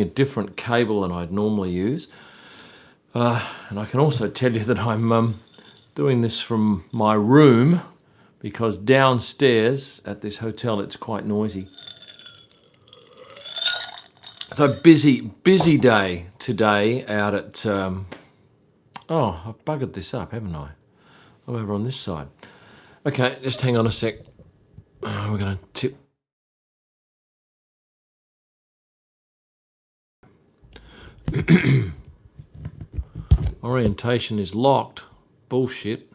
a different cable than I'd normally use. And I can also tell you that I'm doing this from my room because downstairs at this hotel it's quite noisy. So busy day today out at... oh, I've buggered this up, haven't I? I'm over on this side. Okay, just hang on a sec. We're going to tip. Orientation is locked. Bullshit.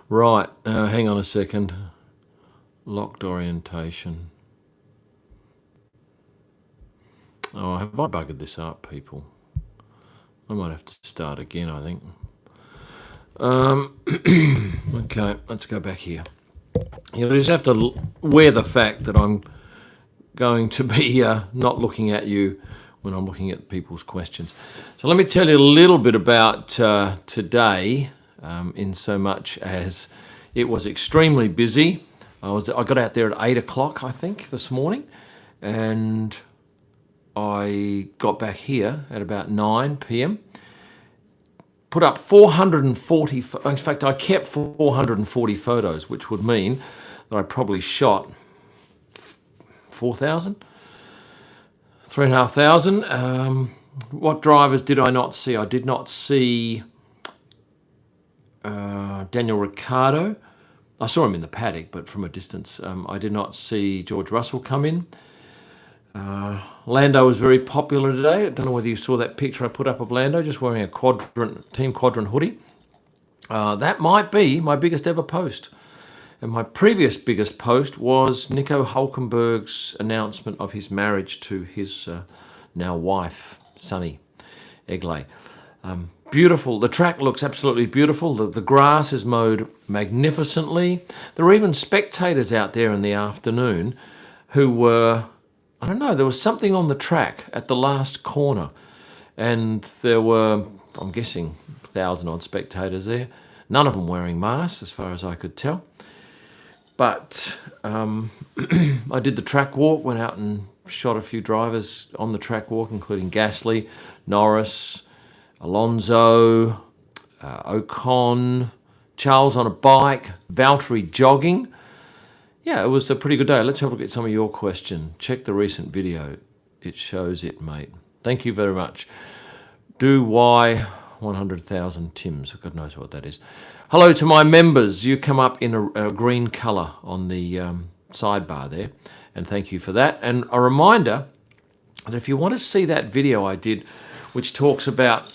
Right, hang on a second. Locked orientation. Oh, have I buggered this up, people? I might have to start again, I think. Okay, let's go back here. You just have to wear the fact that I'm going to be not looking at you when I'm looking at people's questions. So let me tell you a little bit about today, in so much as it was extremely busy. I got out there at 8 o'clock, I think, this morning, and I got back here at about 9 p.m. Put up 440, in fact, I kept 440 photos, which would mean that I probably shot 4,000, 3,500. What drivers did I not see? I did not see Daniel Ricciardo. I saw him in the paddock, but from a distance. I did not see George Russell come in. Lando was very popular today. I don't know whether you saw that picture I put up of Lando just wearing a Team Quadrant hoodie. That might be my biggest ever post. And my previous biggest post was Nico Hulkenberg's announcement of his marriage to his now wife, Sunny Eglay. Beautiful. The track looks absolutely beautiful. The grass is mowed magnificently. There were even spectators out there in the afternoon who were... I don't know, there was something on the track at the last corner, and there were, I'm guessing, 1,000-odd spectators there. None of them wearing masks, as far as I could tell. But I did the track walk, went out and shot a few drivers on the track walk, including Gasly, Norris, Alonso, Ocon, Charles on a bike, Valtteri jogging. Yeah, it was a pretty good day. Let's have a look at some of your question. Check the recent video. It shows it, mate. Thank you very much. Do Y 100,000 Tims. God knows what that is. Hello to my members. You come up in a green colour on the sidebar there. And thank you for that. And a reminder that if you want to see that video I did, which talks about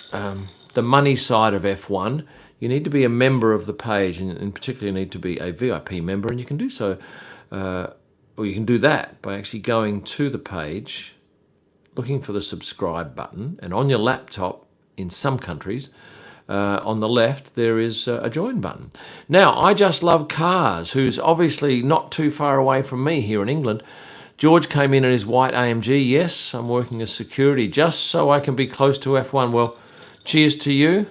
the money side of F1, you need to be a member of the page, and in particular you need to be a VIP member, and you can do so, or you can do that by actually going to the page, looking for the subscribe button, and on your laptop, in some countries, on the left, there is a join button. Now, I Just Love Cars, who's obviously not too far away from me here in England. George came in his white AMG. Yes, I'm working as security just so I can be close to F1. Well, cheers to you.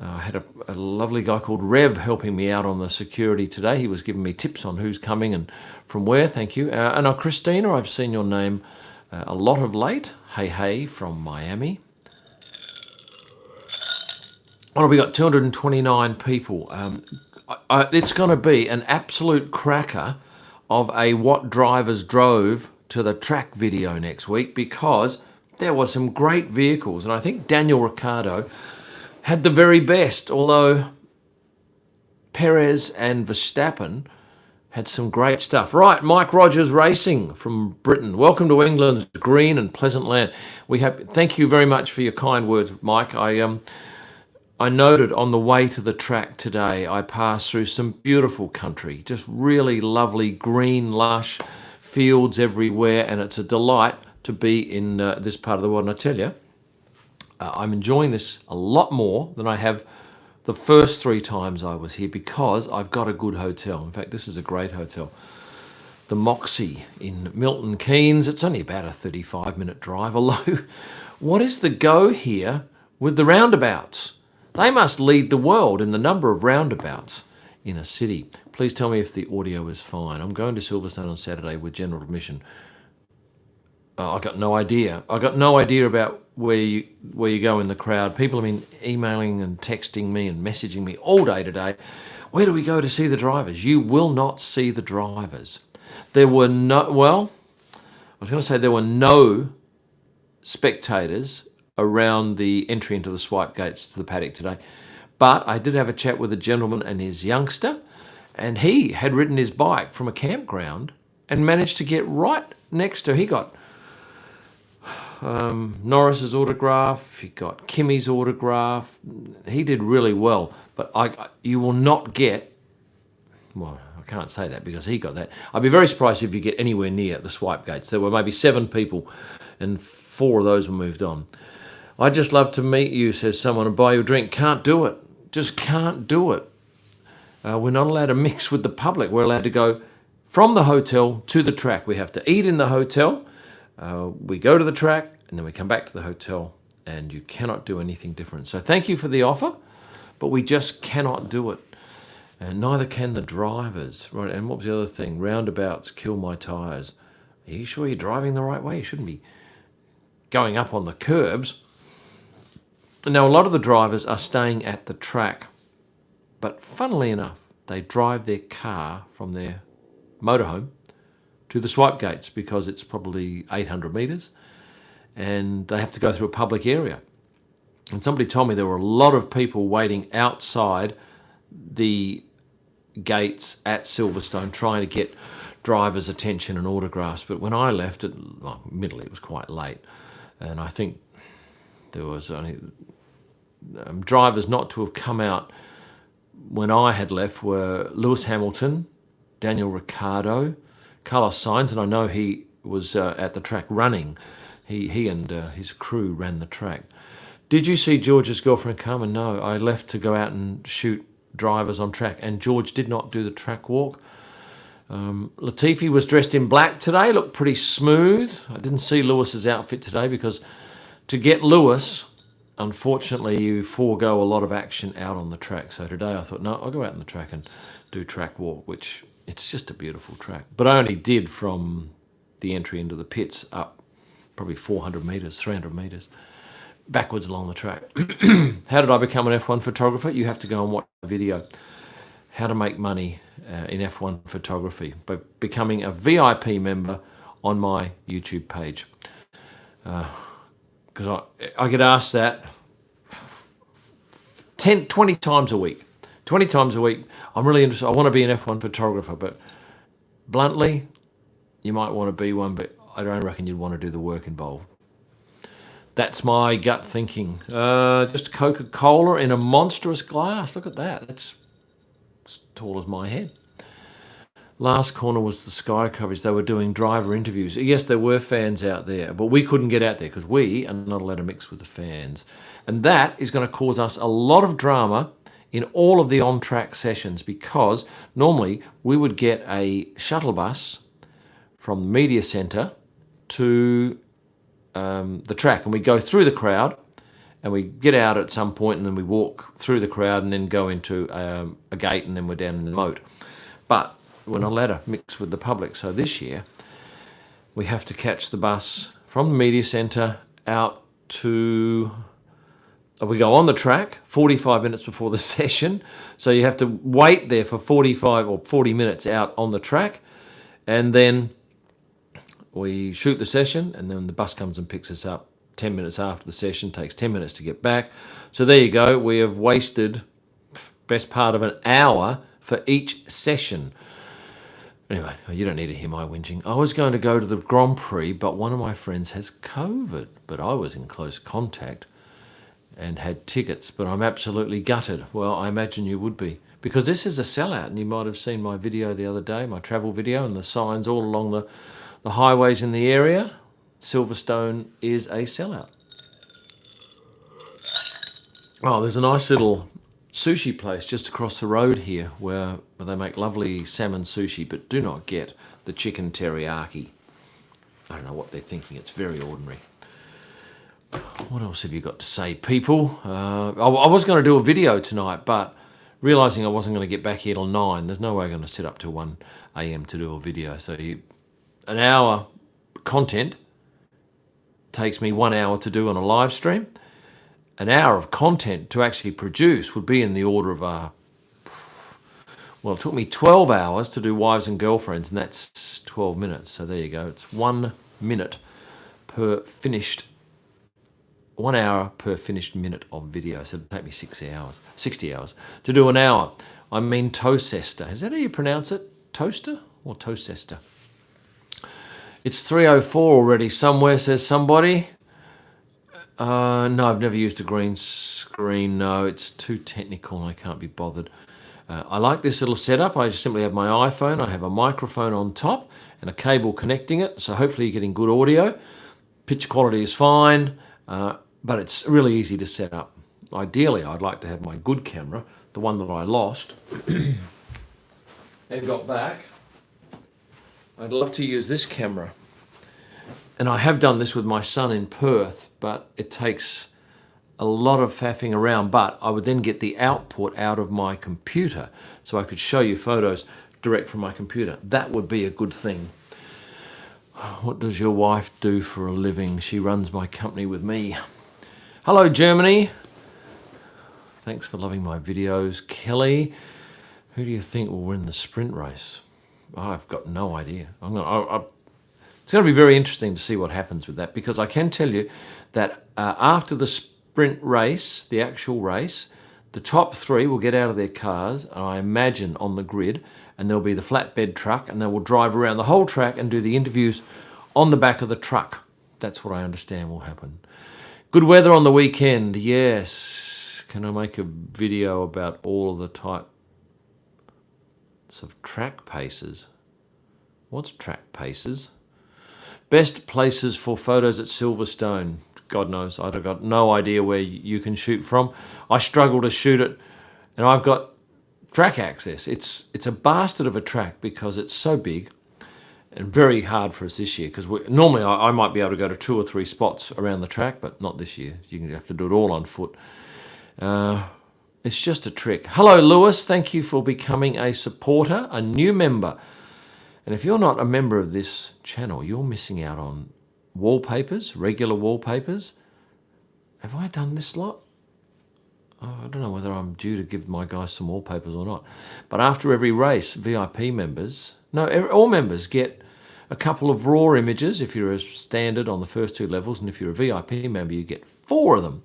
I had a lovely guy called Rev helping me out on the security today. He was giving me tips on who's coming and from where. Thank you. And Christina, I've seen your name a lot of late. Hey from Miami. What have we got? 229 people. It's going to be an absolute cracker of a what drivers drove to the track video next week, because there were some great vehicles, and I think Daniel Ricciardo had the very best, although Perez and Verstappen had some great stuff. Right, Mike Rogers Racing from Britain. Welcome to England's green and pleasant land. Thank you very much for your kind words, Mike. I noted on the way to the track today, I passed through some beautiful country, just really lovely green, lush fields everywhere, and it's a delight to be in this part of the world. And I tell you, I'm enjoying this a lot more than I have the first 3 times I was here, because I've got a good hotel. In fact, this is a great hotel. The Moxie in Milton Keynes. It's only about a 35-minute drive, although what is the go here with the roundabouts? They must lead the world in the number of roundabouts in a city. Please tell me if the audio is fine. I'm going to Silverstone on Saturday with general admission. I got no idea. I got no idea about where you go in the crowd. People have been emailing and texting me and messaging me all day today. Where do we go to see the drivers? You will not see the drivers. There were no, well, I was going to say there were no spectators around the entry into the swipe gates to the paddock today. But I did have a chat with a gentleman and his youngster, and he had ridden his bike from a campground and managed to get right next to, he got Norris's autograph, he got Kimmy's autograph. He did really well, but you will not get, well, I can't say that because he got that. I'd be very surprised if you get anywhere near the swipe gates. There were maybe 7 people and 4 of those were moved on. I'd just love to meet you, says someone, and buy you a drink. Can't do it. Just can't do it. We're not allowed to mix with the public. We're allowed to go from the hotel to the track. We have to eat in the hotel. We go to the track and then we come back to the hotel, and you cannot do anything different. So thank you for the offer, but we just cannot do it. And neither can the drivers. Right? And what was the other thing? Roundabouts kill my tyres. Are you sure you're driving the right way? You shouldn't be going up on the curbs. Now, a lot of the drivers are staying at the track, but funnily enough, they drive their car from their motorhome to the swipe gates because it's probably 800 metres and they have to go through a public area. And somebody told me there were a lot of people waiting outside the gates at Silverstone trying to get drivers' attention and autographs. But when I left, admittedly it was quite late, and I think there was only drivers not to have come out when I had left were Lewis Hamilton, Daniel Ricciardo, Carlos Sainz, and I know he was at the track running. He and his crew ran the track. Did you see George's girlfriend Carmen? No, I left to go out and shoot drivers on track, and George did not do the track walk. Latifi was dressed in black today, looked pretty smooth. I didn't see Lewis's outfit today because to get Lewis, unfortunately, you forego a lot of action out on the track. So today I thought, no, I'll go out on the track and do track walk, which it's just a beautiful track. But I only did from the entry into the pits up probably 400 metres, 300 metres, backwards along the track. How did I become an F1 photographer? You have to go and watch the video. How to make money in F1 photography by becoming a VIP member on my YouTube page. Because I get asked that 20 times a week. 20 times a week. I'm really interested. I want to be an F1 photographer, but bluntly, you might want to be one, but I don't reckon you'd want to do the work involved. That's my gut thinking. Just Coca-Cola in a monstrous glass. Look at that. That's as tall as my head. Last corner was the Sky coverage. They were doing driver interviews. Yes, there were fans out there, but we couldn't get out there because we are not allowed to mix with the fans. And that is going to cause us a lot of drama in all of the on-track sessions, because normally we would get a shuttle bus from the media centre to the track, and we go through the crowd and we get out at some point, and then we walk through the crowd and then go into a gate, and then we're down in the moat. But we're not allowed to mix with the public. So this year we have to catch the bus from the media centre out to, we go on the track 45 minutes before the session. So you have to wait there for 45 or 40 minutes out on the track, and then we shoot the session, and then the bus comes and picks us up 10 minutes after the session. Takes 10 minutes to get back. So there you go. We have wasted best part of an hour for each session. Anyway, you don't need to hear my whinging. I was going to go to the Grand Prix, but one of my friends has COVID, but I was in close contact and had tickets, but I'm absolutely gutted. Well, I imagine you would be, because this is a sellout, and you might have seen my video the other day, my travel video, and the signs all along the highways in the area. Silverstone is a sellout. Oh, there's a nice little sushi place just across the road here where they make lovely salmon sushi, but do not get the chicken teriyaki. I don't know what they're thinking. It's very ordinary. What else have you got to say, people? I was going to do a video tonight, but realising I wasn't going to get back here till 9, there's no way I'm going to sit up till 1 a.m. to do a video. So an hour content takes me 1 hour to do on a live stream, an hour of content to actually produce would be in the order of well, it took me 12 hours to do wives and girlfriends, and that's 12 minutes. So there you go. It's 1 minute per finished, 1 hour per finished minute of video. So it'd take me 60 hours to do an hour. I mean Tocester. Is that how you pronounce it? Toaster or Tocester? It's 3:04 already somewhere, says somebody. No, I've never used a green screen. No, it's too technical. I can't be bothered. I like this little setup. I just simply have my iPhone. I have a microphone on top and a cable connecting it. So hopefully you're getting good audio. Picture quality is fine, but it's really easy to set up. Ideally, I'd like to have my good camera, the one that I lost and got back. I'd love to use this camera. And I have done this with my son in Perth, but it takes a lot of faffing around. But I would then get the output out of my computer so I could show you photos direct from my computer. That would be a good thing. What does your wife do for a living? She runs my company with me. Hello, Germany. Thanks for loving my videos. Kelly, who do you think will win the sprint race? I've got no idea. It's going to be very interesting to see what happens with that, because I can tell you that after the sprint race, the actual race, the top 3 will get out of their cars, and I imagine on the grid, and there'll be the flatbed truck, and they will drive around the whole track and do the interviews on the back of the truck. That's what I understand will happen. Good weather on the weekend, yes. Can I make a video about all of the types of track paces? What's track paces? Best places for photos at Silverstone. God knows, I've got no idea where you can shoot from. I struggle to shoot it, and I've got track access. It's a bastard of a track because it's so big and very hard for us this year, because normally I might be able to go to 2 or 3 spots around the track, but not this year. You're going to have to do it all on foot. It's just a trick. Hello, Lewis. Thank you for becoming a supporter, a new member. And if you're not a member of this channel, you're missing out on wallpapers, regular wallpapers. Have I done this lot? Oh, I don't know whether I'm due to give my guys some wallpapers or not. But after every race, VIP members, all members get a couple of raw images if you're a standard on the first 2 levels, and if you're a VIP member, you get 4 of them.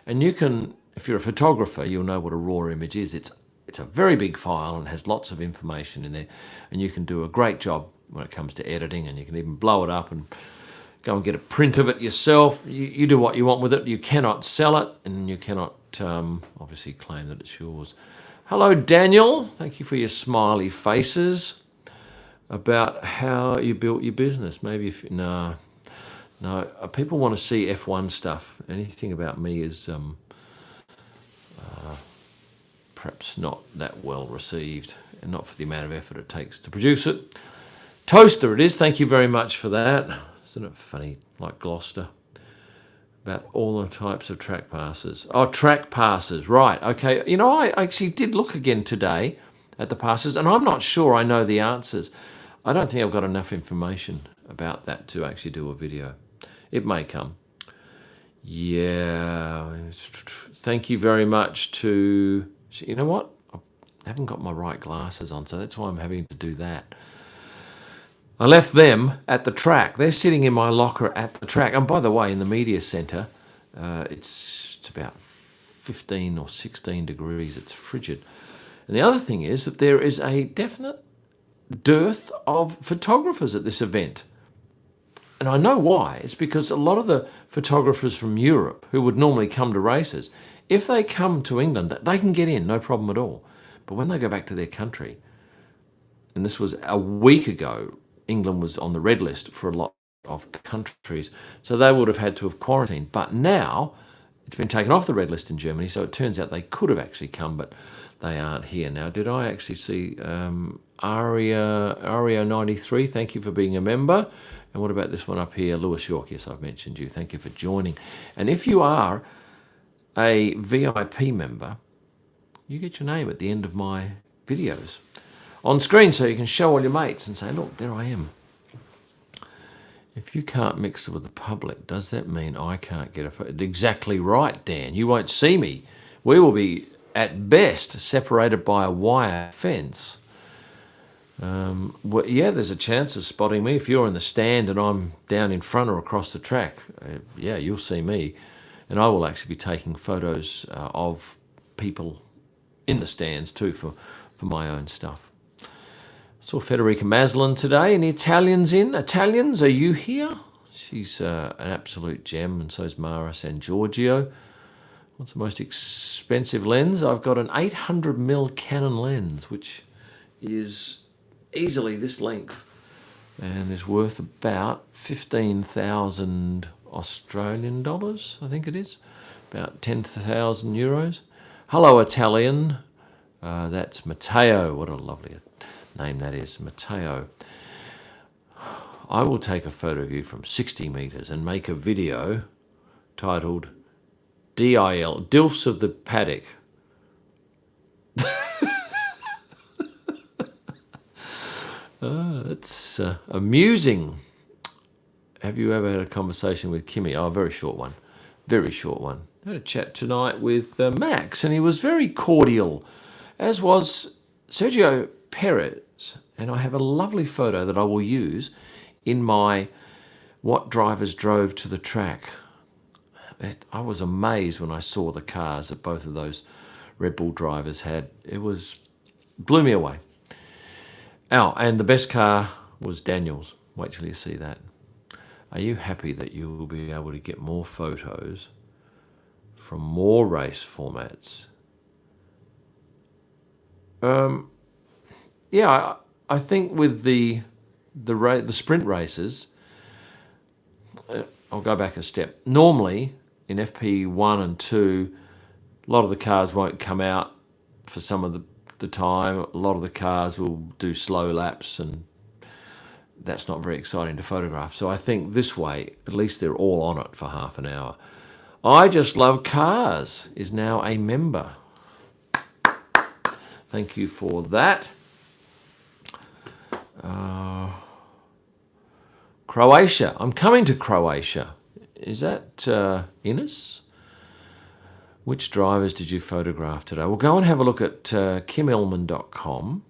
And you can, if you're a photographer, you'll know what a raw image is. It's a very big file and has lots of information in there, and you can do a great job when it comes to editing, and you can even blow it up and go and get a print of it yourself. You do what you want with it. You cannot sell it, and you cannot obviously claim that it's yours. Hello, Daniel. Thank you for your smiley faces about how you built your business. Maybe if no, people want to see F1 stuff. Anything about me is perhaps not that well received, and not for the amount of effort it takes to produce it. Toaster it is. Thank you very much for that. Isn't it funny, like Gloucester, about all the types of track passes? Oh, track passes, right. Okay, you know, I actually did look again today at the passes, and I'm not sure I know the answers. I don't think I've got enough information about that to actually do a video. It may come. Yeah, thank you very much to... You know what? I haven't got my right glasses on, so that's why I'm having to do that. I left them at the track. They're sitting in my locker at the track. And by the way, in the media centre, it's about 15 or 16 degrees. It's frigid. And the other thing is that there is a definite dearth of photographers at this event. And I know why. It's because a lot of the photographers from Europe who would normally come to races, if they come to England, they can get in, no problem at all. But when they go back to their country, and this was a week ago, England was on the red list for a lot of countries, so they would have had to have quarantined. But now it's been taken off the red list in Germany, so it turns out they could have actually come, but they aren't here now. Did I actually see Aria93? Thank you for being a member. And what about this one up here, Lewis York? Yes, I've mentioned you. Thank you for joining. And if you are a VIP member, you get your name at the end of my videos on screen, so you can show all your mates and say, look, there I am. If you can't mix it with the public, does that mean I can't get a photo? Exactly right, Dan. You won't see me. We will be, at best, separated by a wire fence. Well, yeah, there's a chance of spotting me. If you're in the stand and I'm down in front or across the track, yeah, you'll see me. And I will actually be taking photos of people in the stands too for my own stuff. Saw Federica Maslin today. Any Italians in? Italians, are you here? She's an absolute gem, and so is Mara San Giorgio. What's the most expensive lens? I've got an 800mm Canon lens, which is easily this length and is worth about 15,000 Australian dollars, I think it is, about 10,000 euros. Hello, Italian. That's Matteo. What a lovely name that is, Matteo. I will take a photo of you from 60 metres and make a video titled DIL, Dilfs of the Paddock. That's amusing. Have you ever had a conversation with Kimmy? Oh, a very short one. Very short one. I had a chat tonight with Max, and he was very cordial, as was Sergio Perez. And I have a lovely photo that I will use in my What Drivers Drove to the Track. I was amazed when I saw the cars that both of those Red Bull drivers had. It blew me away. Oh, and the best car was Daniel's. Wait till you see that. Are you happy that you will be able to get more photos from more race formats? Yeah, I think with the sprint races, I'll go back a step. Normally, in FP1 and 2, a lot of the cars won't come out for some of the time. A lot of the cars will do slow laps, and that's not very exciting to photograph. So I think this way, at least they're all on it for half an hour. I Just Love Cars is now a member. Thank you for that. Croatia. I'm coming to Croatia. Is that Ines? Which drivers did you photograph today? Well, go and have a look at kimellman.com,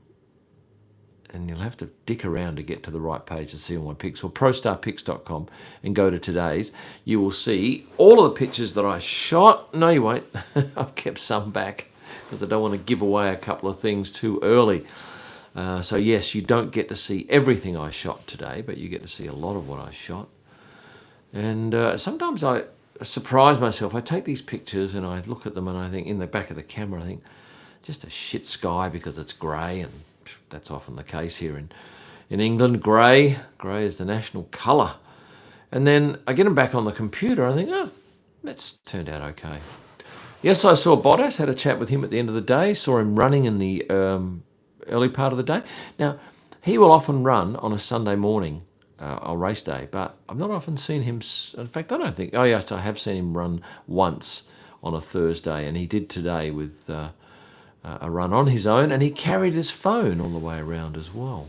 and you'll have to dick around to get to the right page to see all my pics, or prostarpics.com and go to today's. You will see all of the pictures that I shot. No, you won't. I've kept some back because I don't want to give away a couple of things too early. So yes, you don't get to see everything I shot today, but you get to see a lot of what I shot. And sometimes I surprise myself. I take these pictures and I look at them and I think, in the back of the camera, I think, just a shit sky because it's grey, and that's often the case here in England. Grey is the national colour. And then I get them back on the computer, I think, oh, that's turned out okay. Yes, I saw Bottas, had a chat with him at the end of the day, saw him running in the early part of the day. Now, he will often run on a Sunday morning, on race day, but I've not often seen him. In fact, I don't think. Oh, yes, I have seen him run once on a Thursday, and he did today with a run on his own, and he carried his phone all the way around as well.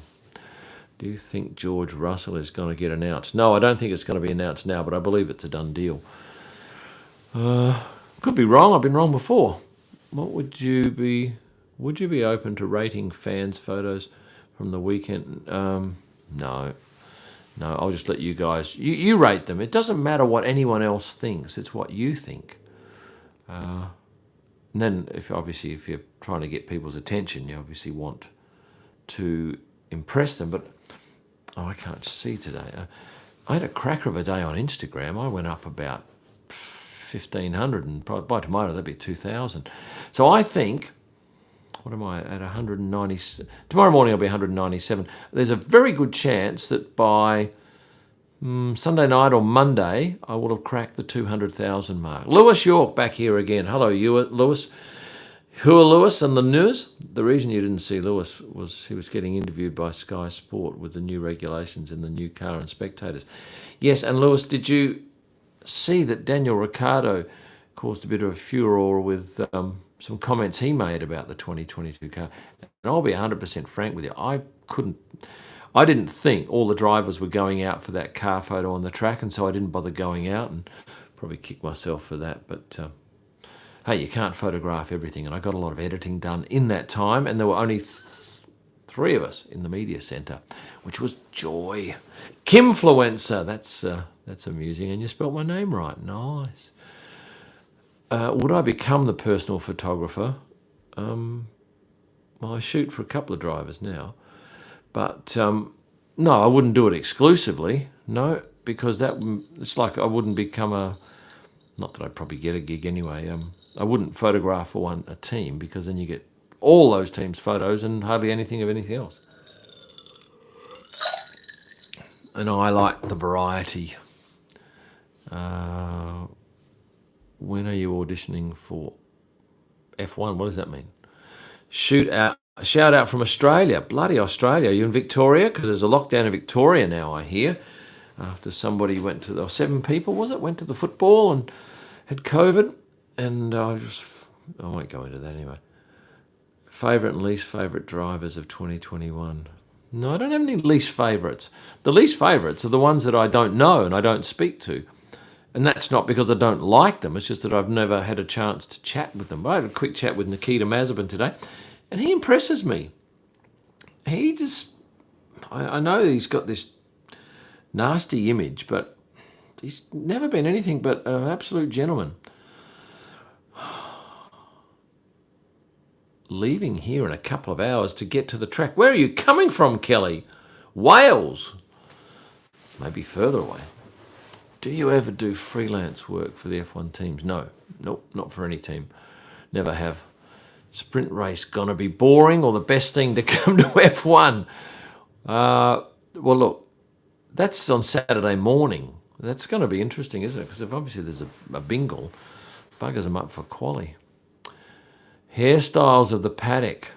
Do you think George Russell is going to get announced? No, I don't think it's going to be announced now, but I believe it's a done deal. Could be wrong. I've been wrong before. What would you be? Would you be open to rating fans' photos from the weekend? No, I'll just let you guys, you rate them. It doesn't matter what anyone else thinks. It's what you think. And then if you're trying to get people's attention, you obviously want to impress them. But, I can't see today. I had a cracker of a day on Instagram. I went up about 1,500, and by tomorrow that'd be 2,000. So I think, what am I at, 190? Tomorrow morning I'll be 197. There's a very good chance that by Sunday night or Monday I will have cracked the 200,000 mark. Lewis York back here again. Hello, Lewis. Who are Lewis and the news? The reason you didn't see Lewis was he was getting interviewed by Sky Sport with the new regulations and the new car and spectators. Yes, and Lewis, did you see that Daniel Ricciardo caused a bit of a furore with some comments he made about the 2022 car? And I'll be 100% frank with you. I I didn't think all the drivers were going out for that car photo on the track, and so I didn't bother going out, and probably kick myself for that. But hey, you can't photograph everything, and I got a lot of editing done in that time, and there were only three of us in the media centre, which was joy. Kimfluencer, that's amusing, and you spelt my name right. Nice. Would I become the personal photographer? Well, I shoot for a couple of drivers now, but no, I wouldn't do it exclusively. No, because it's like I wouldn't become not that I'd probably get a gig anyway. I wouldn't photograph for a team, because then you get all those teams' photos and hardly anything of anything else. And I like the variety. When are you auditioning for F1? What does that mean? Shout out from Australia. Bloody Australia. Are you in Victoria? Because there's a lockdown in Victoria now, I hear. After somebody there were 7 people, was it? Went to the football and had COVID. And I won't go into that anyway. Favourite and least favourite drivers of 2021. No, I don't have any least favourites. The least favourites are the ones that I don't know and I don't speak to. And that's not because I don't like them. It's just that I've never had a chance to chat with them. I had a quick chat with Nikita Mazepin today, and he impresses me. He just... I know he's got this nasty image, but he's never been anything but an absolute gentleman. Leaving here in a couple of hours to get to the track. Where are you coming from, Kelly? Wales? Maybe further away. Do you ever do freelance work for the F1 teams? No. Nope, not for any team. Never have. Sprint race gonna be boring or the best thing to come to F1? Well, look, that's on Saturday morning. That's going to be interesting, isn't it? Because if obviously there's a bingle, buggers them up for quali. Hairstyles of the paddock.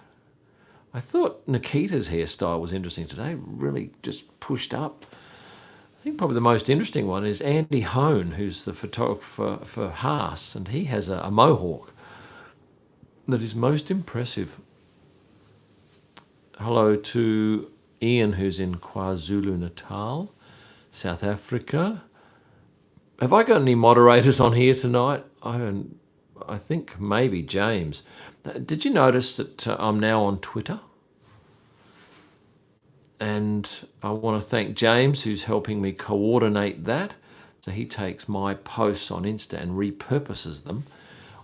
I thought Nikita's hairstyle was interesting today. Really just pushed up. I think probably the most interesting one is Andy Hone, who's the photographer for Haas, and he has a mohawk that is most impressive. Hello to Ian, who's in KwaZulu-Natal, South Africa. Have I got any moderators on here tonight? I think maybe James. Did you notice that I'm now on Twitter? And I want to thank James, who's helping me coordinate that. So he takes my posts on Insta and repurposes them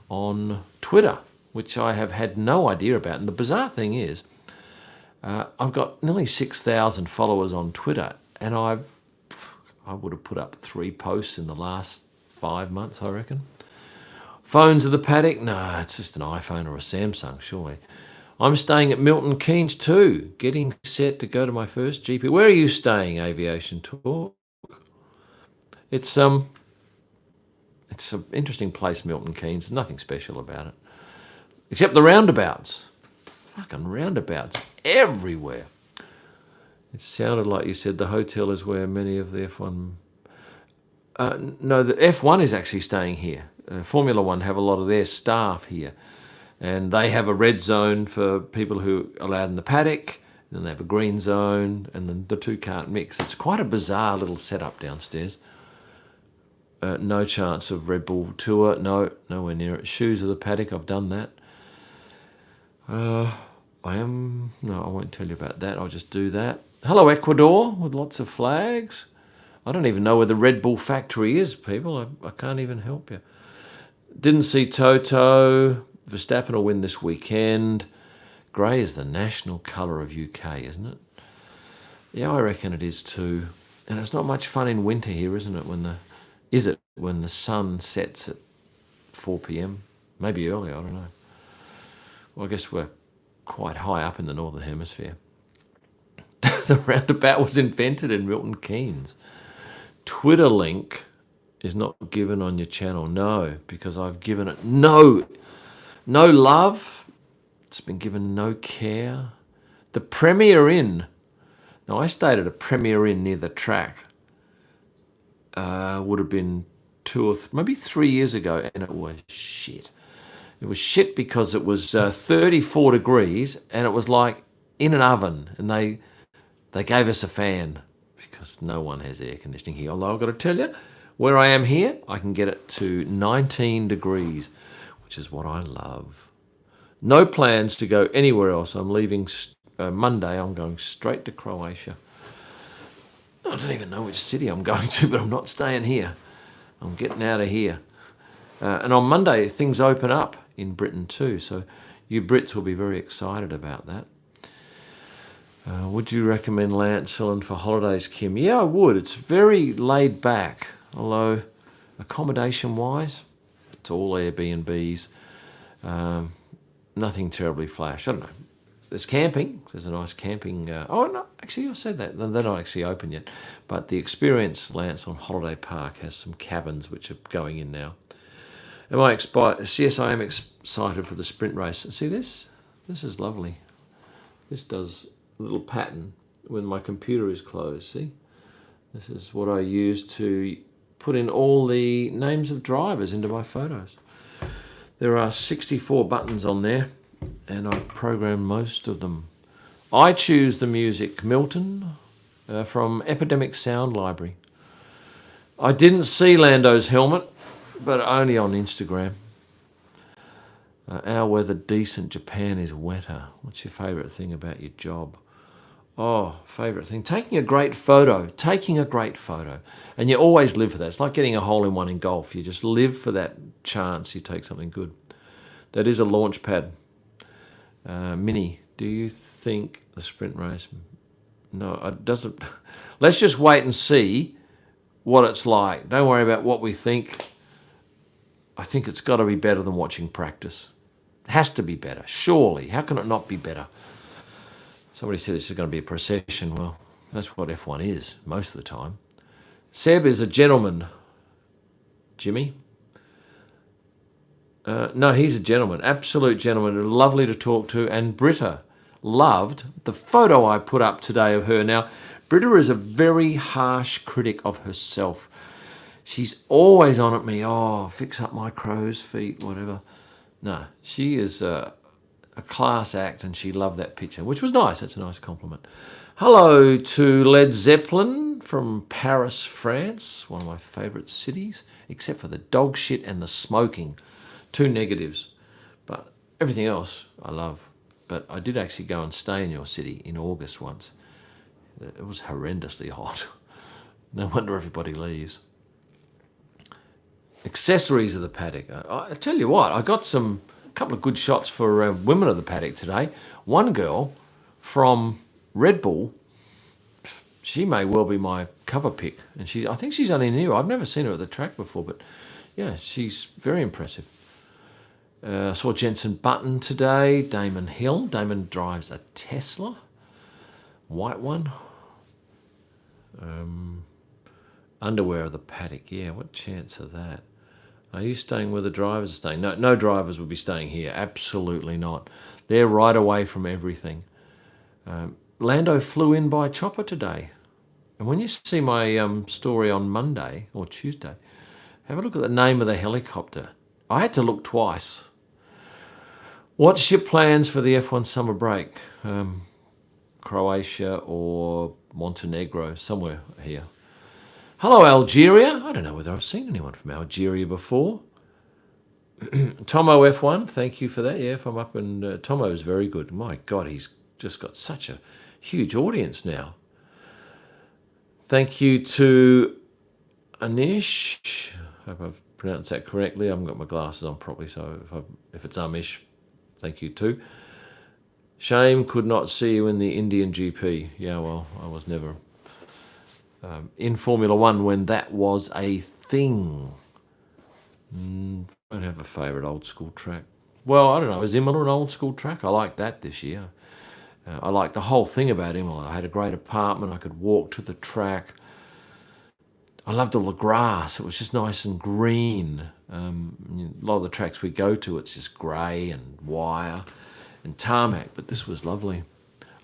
on Twitter, which I have had no idea about. And the bizarre thing is, I've got nearly 6,000 followers on Twitter, and I would have put up 3 posts in the last 5 months, I reckon. Phones of the paddock? No, it's just an iPhone or a Samsung, surely. I'm staying at Milton Keynes too, getting set to go to my first GP. Where are you staying, Aviation Talk? It's an interesting place, Milton Keynes. There's nothing special about it, except the roundabouts. Fucking roundabouts everywhere. It sounded like you said the hotel is where many of the F1... no, the F1 is actually staying here. Formula One have a lot of their staff here. And they have a red zone for people who are allowed in the paddock. And then they have a green zone. And then the two can't mix. It's quite a bizarre little setup downstairs. No chance of Red Bull Tour. No, nowhere near it. Shoes of the paddock. I've done that. No, I won't tell you about that. I'll just do that. Hello, Ecuador, with lots of flags. I don't even know where the Red Bull factory is, people. I can't even help you. Didn't see Toto. Verstappen will win this weekend. Grey is the national colour of UK, isn't it? Yeah, I reckon it is too. And it's not much fun in winter here, isn't it? When the sun sets at 4 p.m? Maybe early, I don't know. Well, I guess we're quite high up in the Northern Hemisphere. The roundabout was invented in Milton Keynes. Twitter link is not given on your channel. No, because I've given it no love. It's been given no care. The Premier Inn. Now, I stayed at a Premier Inn near the track. Would have been 2 or maybe 3 years ago, and it was shit. It was shit because it was 34 degrees, and it was like in an oven, and they They gave us a fan because no one has air conditioning here. Although I've got to tell you, where I am here, I can get it to 19 degrees, which is what I love. No plans to go anywhere else. I'm leaving Monday. I'm going straight to Croatia. I don't even know which city I'm going to, but I'm not staying here. I'm getting out of here. And on Monday, things open up in Britain too. So you Brits will be very excited about that. Would you recommend Lancelin for holidays, Kim? Yeah, I would. It's very laid back, although accommodation-wise, it's all Airbnbs. Nothing terribly flash. I don't know. There's camping. There's a nice camping. Oh, no, actually, I said that. They're not actually open yet. But the Experience Lancelin Holiday Park has some cabins which are going in now. Am I excited? Yes, I am excited for the sprint race. See this? This is lovely. This does a little pattern when my computer is closed. See? This is what I use to put in all the names of drivers into my photos. There are 64 buttons on there, and I've programmed most of them. I choose the music, Milton, from Epidemic Sound Library. I didn't see Lando's helmet, but only on Instagram. Our weather decent, Japan is wetter. What's your favourite thing about your job? Oh, favourite thing. Taking a great photo. And you always live for that. It's like getting a hole-in-one in golf. You just live for that chance you take something good. That is a Launchpad Mini. Do you think the sprint race? No, it doesn't. Let's just wait and see what it's like. Don't worry about what we think. I think it's got to be better than watching practice. It has to be better, surely. How can it not be better? Somebody said this is going to be a procession. Well, that's what F1 is most of the time. Seb is a gentleman. Jimmy? No, he's a gentleman, absolute gentleman, lovely to talk to. And Britta loved the photo I put up today of her. Now, Britta is a very harsh critic of herself. She's always on at me, oh, fix up my crow's feet, whatever. No, she is a class act, and she loved that picture, which was nice. That's a nice compliment. Hello to Led Zeppelin from Paris, France, one of my favourite cities, except for the dog shit and the smoking. 2 negatives, but everything else I love. But I did actually go and stay in your city in August once. It was horrendously hot. No wonder everybody leaves. Accessories of the paddock. I tell you what, I got a couple of good shots for women of the paddock today. One girl from Red Bull, she may well be my cover pick, and I think she's only new. I've never seen her at the track before, but yeah, she's very impressive. I saw Jensen Button today. Damon Hill. Damon drives a Tesla, white one. Underwear of the paddock. Yeah, what chance of that? Are you staying where the drivers are staying? No drivers would be staying here. Absolutely not. They're right away from everything. Lando flew in by chopper today. And when you see my story on Monday or Tuesday, have a look at the name of the helicopter. I had to look twice. What's your plans for the F1 summer break? Croatia or Montenegro, somewhere here. Hello, Algeria. I don't know whether I've seen anyone from Algeria before. Tomo F1, thank you for that. Yeah, if I'm up, and Tomo is very good. My God, he's just got such a huge audience now. Thank you to Anish. Hope I've pronounced that correctly. I haven't got my glasses on properly, so if it's Amish, thank you too. Shame could not see you in the Indian GP. Yeah, well, I was never in Formula One when that was a thing. I don't have a favourite old school track. Well, I don't know. Is Imola an old school track? I like that this year. I like the whole thing about Imola. I had a great apartment. I could walk to the track. I loved all the grass. It was just nice and green. A lot of the tracks we go to, it's just grey and wire and tarmac, but this was lovely.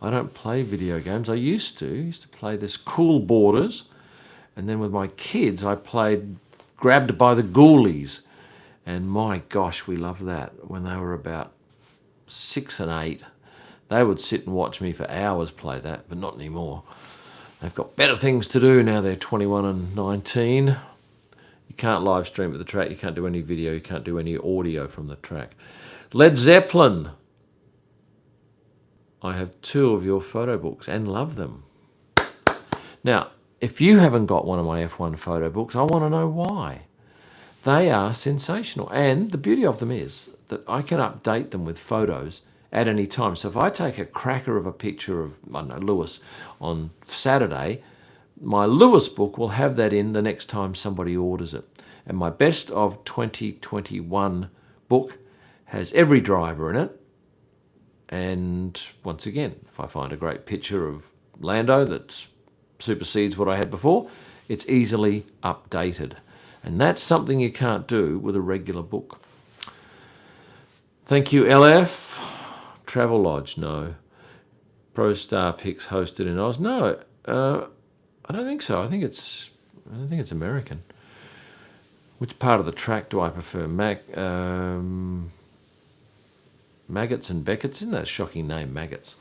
I don't play video games. I used to play this Cool Borders, and then with my kids I played Grabbed by the Ghoulies, and my gosh, we loved that when they were about 6 and 8. They would sit and watch me for hours play that, but not anymore. They've got better things to do now. They're 21 and 19. You can't live stream at the track. You can't do any video. You can't do any audio from the track. Led Zeppelin. I have 2 of your photo books and love them. Now, if you haven't got one of my F1 photo books, I want to know why. They are sensational. And the beauty of them is that I can update them with photos at any time. So if I take a cracker of a picture of, I don't know, Lewis on Saturday, my Lewis book will have that in the next time somebody orders it. And my best of 2021 book has every driver in it. And once again, if I find a great picture of Lando that supersedes what I had before, it's easily updated. And that's something you can't do with a regular book. Thank you, LF. Travelodge, no. ProStar Pics hosted in Oz, no. I don't think so. I think it's American. Which part of the track do I prefer? Maggots and Beckett's, isn't that a shocking name, Maggots?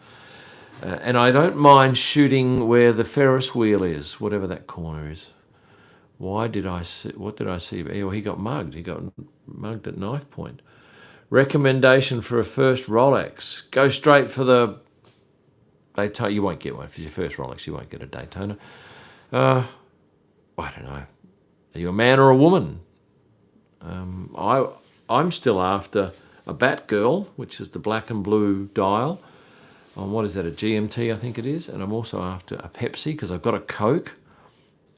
And I don't mind shooting where the Ferris wheel is, whatever that corner is. What did I see? Oh, he got mugged. He got mugged at knife point. Recommendation for a first Rolex. Go straight for the Daytona. You won't get one. If it's your first Rolex, you won't get a Daytona. I don't know. Are you a man or a woman? I'm still after a Batgirl, which is the black and blue dial. On what is that, a GMT, I think it is. And I'm also after a Pepsi because I've got a Coke.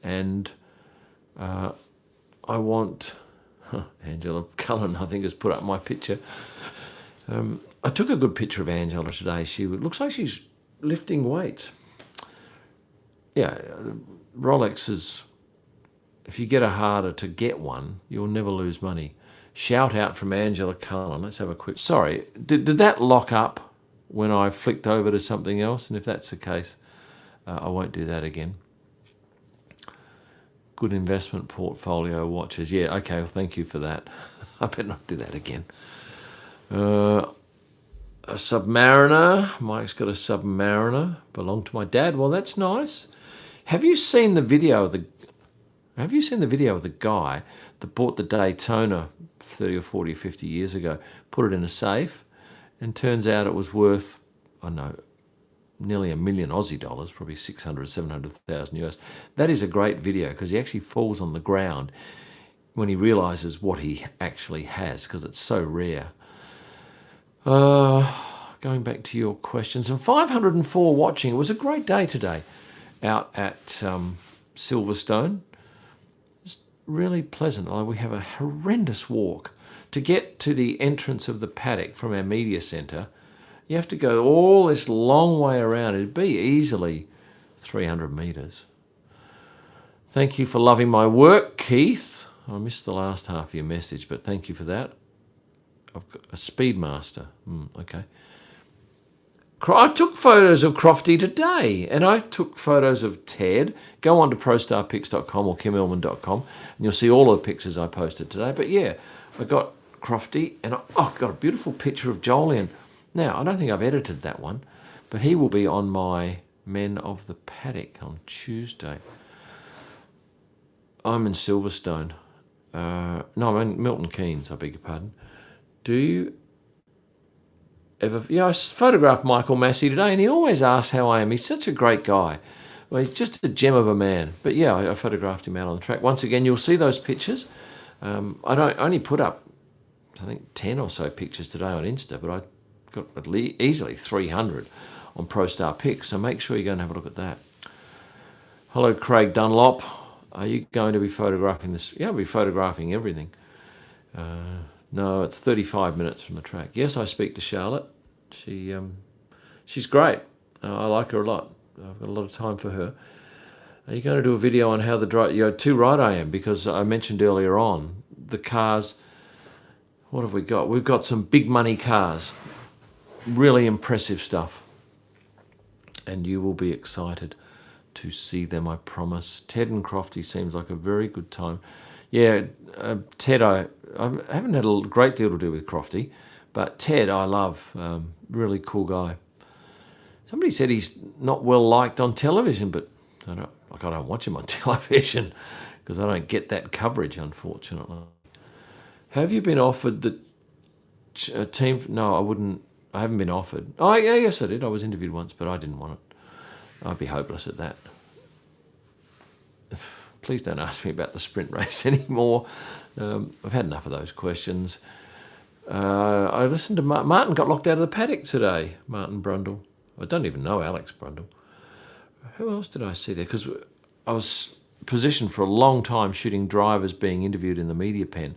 And I want... Angela Cullen, I think, has put up my picture. I took a good picture of Angela today. She looks like she's lifting weights. Yeah, Rolex is... If you get a harder to get one, you'll never lose money. Shout out from Angela Cullen. Let's have a quick... Sorry, did that lock up when I flicked over to something else? And if that's the case, I won't do that again. Good investment portfolio watches. Yeah, okay, well, thank you for that. I better not do that again. A Submariner. Mike's got a Submariner. Belonged to my dad. Well, that's nice. Have you seen the video of the guy that bought the Daytona 30 or 40 or 50 years ago, put it in a safe, and turns out it was worth, I don't know, nearly $1 million Aussie dollars, probably 600, 700,000 US. That is a great video because he actually falls on the ground when he realizes what he actually has because it's so rare. Going back to your questions, and 504 watching. It was a great day today out at Silverstone. It's really pleasant. We have a horrendous walk. To get to the entrance of the paddock from our media centre, you have to go all this long way around. It'd be easily 300 metres. Thank you for loving my work, Keith. I missed the last half of your message, but thank you for that. I've got a Speedmaster. Okay. I took photos of Crofty today, and I took photos of Ted. Go on to prostarpics.com or kimellman.com, and you'll see all of the pictures I posted today. But yeah, I got Crofty, and I got a beautiful picture of Jolyon. Now, I don't think I've edited that one, but he will be on my Men of the Paddock on Tuesday. I'm in Silverstone. No, I'm in Milton Keynes, I beg your pardon. Do you ever... Yeah, I photographed Michael Massey today, and he always asks how I am. He's such a great guy. Well, he's just a gem of a man. But yeah, I photographed him out on the track. Once again, you'll see those pictures. I only put up, I think, 10 or so pictures today on Insta, but I got easily 300 on ProStar Pics, so make sure you go and have a look at that. Hello, Craig Dunlop. Are you going to be photographing this? Yeah, I'll be photographing everything. No, it's 35 minutes from the track. Yes, I speak to Charlotte. She's great. I like her a lot. I've got a lot of time for her. Are you going to do a video on how the drive... You're too right I am, because I mentioned earlier on, the cars... What have we got? We've got some big money cars. Really impressive stuff. And you will be excited to see them, I promise. Ted and Crofty seems like a very good time. Yeah, Ted, I haven't had a great deal to do with Crofty, but Ted I love. Really cool guy. Somebody said he's not well liked on television, but I don't watch him on television because I don't get that coverage, unfortunately. Have you been offered the team? No, I wouldn't. I haven't been offered. Oh, yeah, yes, I did. I was interviewed once, but I didn't want it. I'd be hopeless at that. Please don't ask me about the sprint race anymore. I've had enough of those questions. I listened to Martin got locked out of the paddock today, Martin Brundle. I don't even know Alex Brundle. Who else did I see there? Because I was positioned for a long time shooting drivers being interviewed in the media pen,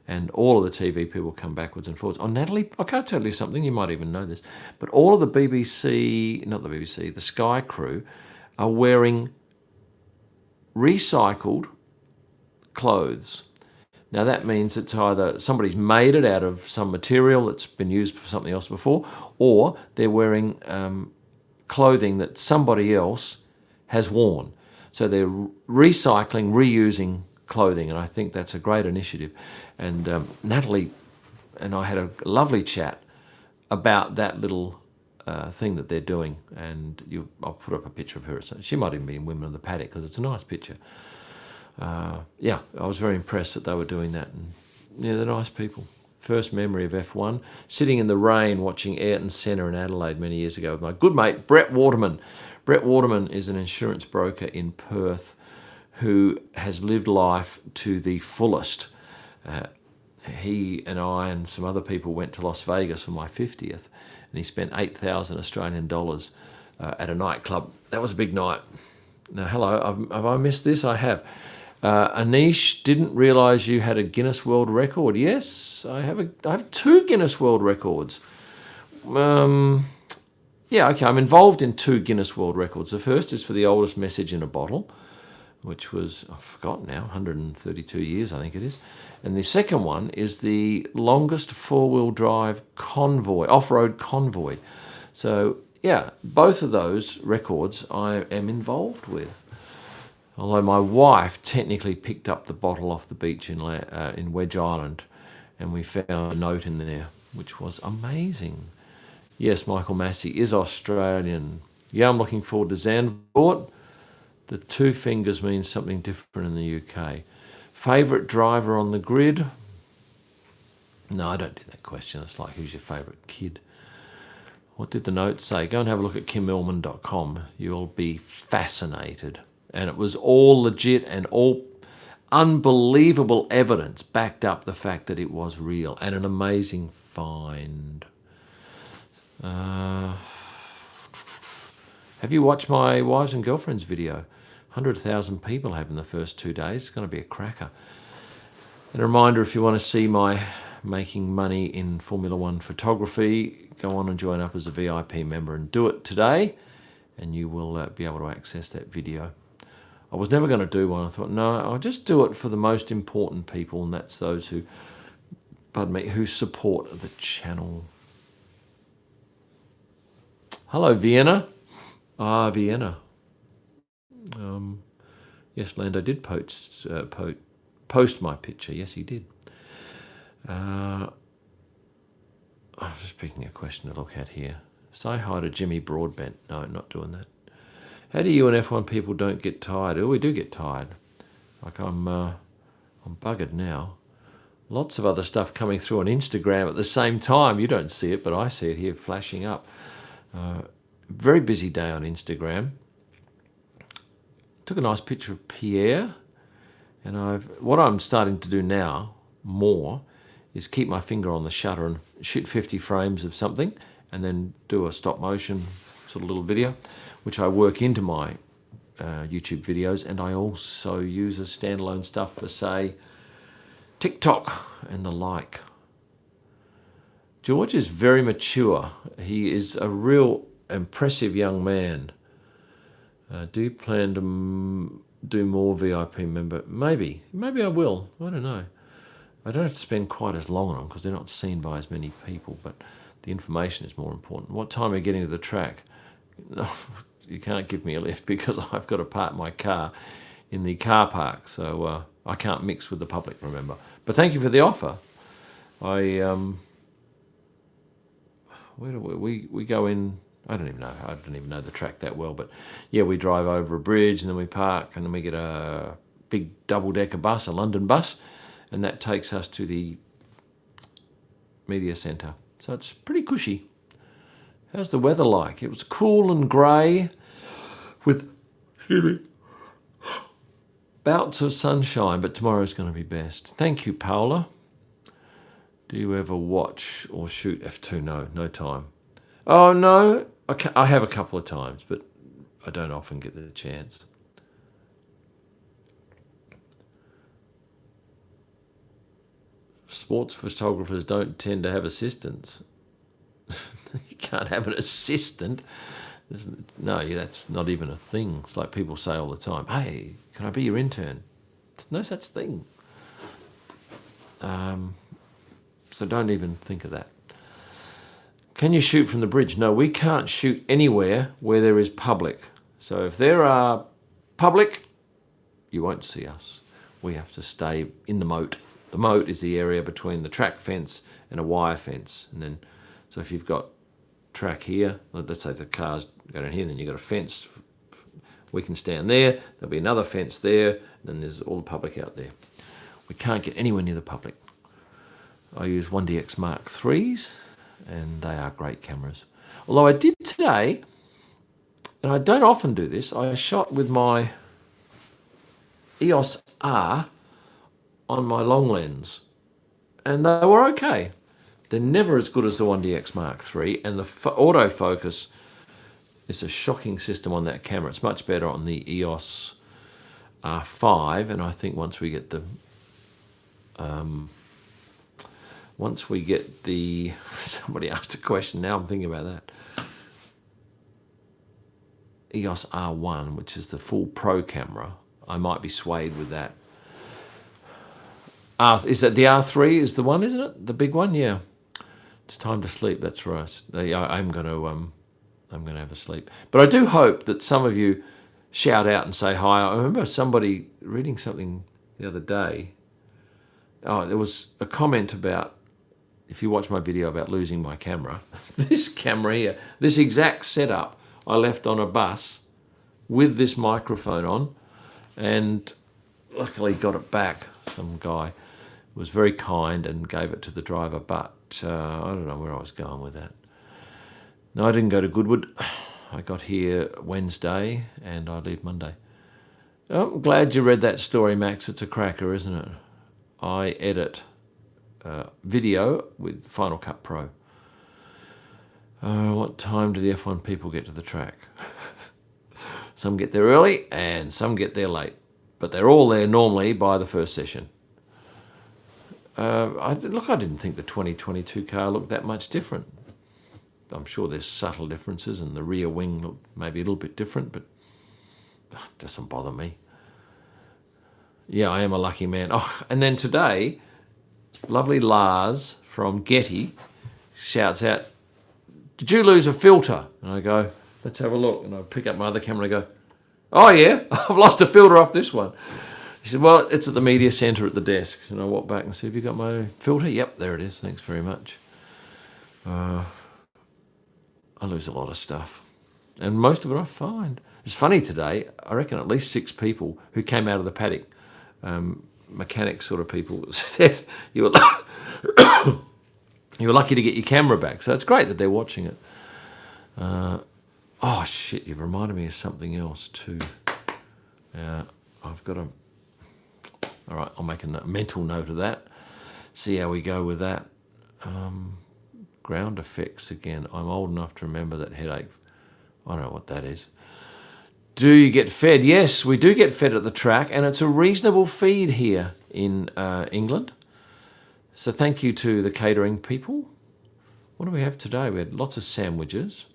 and all of the TV people come backwards and forwards. Oh, Natalie, I can't tell you something, you might even know this, but all of the the Sky crew are wearing recycled clothes. Now that means it's either somebody's made it out of some material that's been used for something else before, or they're wearing clothing that somebody else has worn. So they're recycling, reusing clothing, and I think that's a great initiative. And Natalie and I had a lovely chat about that little thing that they're doing, and I'll put up a picture of her. She might even be in Women of the Paddock because it's a nice picture. Yeah, I was very impressed that they were doing that, and yeah, they're nice people. First memory of F1, sitting in the rain watching Ayrton Senna in Adelaide many years ago with my good mate Brett Waterman. Brett Waterman is an insurance broker in Perth who has lived life to the fullest. He and I and some other people went to Las Vegas for my 50th, and he spent 8,000 Australian dollars at a nightclub. That was a big night. Now, hello, have I missed this? I have. Anish, didn't realise you had a Guinness World Record. Yes, I have 2 Guinness World Records. Yeah, okay, I'm involved in 2 Guinness World Records. The first is for the oldest message in a bottle, which was, I've forgotten now, 132 years, I think it is. And the second one is the longest 4-wheel drive convoy, off-road convoy. So, yeah, both of those records I am involved with. Although my wife technically picked up the bottle off the beach in Wedge Island, and we found a note in there, which was amazing. Yes, Michael Massey is Australian. Yeah, I'm looking forward to Zandvoort. The 2 fingers means something different in the UK. Favourite driver on the grid? No, I don't do that question. It's like, who's your favourite kid? What did the note say? Go and have a look at kimmillman.com. You'll be fascinated. And it was all legit, and all unbelievable evidence backed up the fact that it was real, and an amazing find. Have you watched my Wives and Girlfriends video? 100,000 people have in the first 2 days. It's going to be a cracker. And a reminder, if you want to see my making money in Formula One photography, go on and join up as a VIP member and do it today, and you will be able to access that video. I was never going to do one. I thought, no, I'll just do it for the most important people, and that's those who, who support the channel. Hello, Vienna. Vienna. Yes, Lando did post my picture. Yes, he did. I'm just picking a question to look at here. Say hi to Jimmy Broadbent. No, not doing that. How do you and F1 people don't get tired? Oh, we do get tired. Like I'm buggered now. Lots of other stuff coming through on Instagram at the same time. You don't see it, but I see it here flashing up. Very busy day on Instagram. Took a nice picture of Pierre, and what I'm starting to do now more is keep my finger on the shutter and shoot 50 frames of something, and then do a stop motion sort of little video, which I work into my YouTube videos, and I also use as standalone stuff for, say, TikTok and the like. George is very mature. He is a real impressive young man. Do you plan to do more VIP member? Maybe I will. I don't know. I don't have to spend quite as long on them because they're not seen by as many people, but the information is more important. What time are you getting to the track? You can't give me a lift because I've got to park my car in the car park, so I can't mix with the public, remember. But thank you for the offer. Where do we go in? I don't even know. I don't even know the track that well. But yeah, we drive over a bridge and then we park and then we get a big double-decker bus, a London bus, and that takes us to the media centre. So it's pretty cushy. How's the weather like? It was cool and grey with bouts of sunshine, but tomorrow's going to be best. Thank you, Paola. Do you ever watch or shoot F2? No, no time. Oh, no. I have a couple of times, but I don't often get the chance. Sports photographers don't tend to have assistants. You can't have an assistant. No, that's not even a thing. It's like people say all the time, hey, can I be your intern? There's no such thing. So don't even think of that. Can you shoot from the bridge? No, we can't shoot anywhere where there is public. So if there are public, you won't see us. We have to stay in the moat. The moat is the area between the track fence and a wire fence. And then, so if you've got track here, let's say the cars go down here, then you've got a fence. We can stand there. There'll be another fence there. And then there's all the public out there. We can't get anywhere near the public. I use 1DX Mark IIIs, and they are great cameras. Although I did today, and I don't often do this, I shot with my EOS R on my long lens, and they were okay. They're never as good as the 1DX Mark III, and the autofocus is a shocking system on that camera. It's much better on the EOS R5, and I think once we get the somebody asked a question, now I'm thinking about that. EOS R1, which is the full pro camera, I might be swayed with that. Is that the R3 is the one, isn't it? The big one, yeah. It's time to sleep. That's right. I'm going to have a sleep. But I do hope that some of you shout out and say hi. I remember somebody reading something the other day. Oh, there was a comment about, if you watch my video about losing my camera, this camera here, this exact setup I left on a bus with this microphone on, and luckily got it back. Some guy was very kind and gave it to the driver, but I don't know where I was going with that. No, I didn't go to Goodwood. I got here Wednesday and I leave Monday. I'm glad you read that story, Max. It's a cracker, isn't it? I edit video with Final Cut Pro. What time do the F1 people get to the track? Some get there early and some get there late, but they're all there normally by the first session. I didn't think the 2022 car looked that much different. I'm sure there's subtle differences, and the rear wing looked maybe a little bit different, but it doesn't bother me. Yeah, I am a lucky man. Oh, and then today, lovely Lars from Getty shouts out, "Did you lose a filter?" And I go, "Let's have a look." And I pick up my other camera and I go, "Oh yeah, I've lost a filter off this one." He said, "Well, it's at the media centre at the desk." And I walked back and said, "Have you got my filter?" "Yep, there it is. Thanks very much." I lose a lot of stuff, and most of it I find. It's funny today, I reckon at least 6 people who came out of the paddock, mechanic sort of people, said you were lucky to get your camera back. So it's great that they're watching it. Oh shit, you've reminded me of something else too. I've got to... All right, I'll make a mental note of that. See how we go with that. Ground effects again. I'm old enough to remember that headache. I don't know what that is. Do you get fed? Yes, we do get fed at the track, and it's a reasonable feed here in England. So thank you to the catering people. What do we have today? We had lots of sandwiches.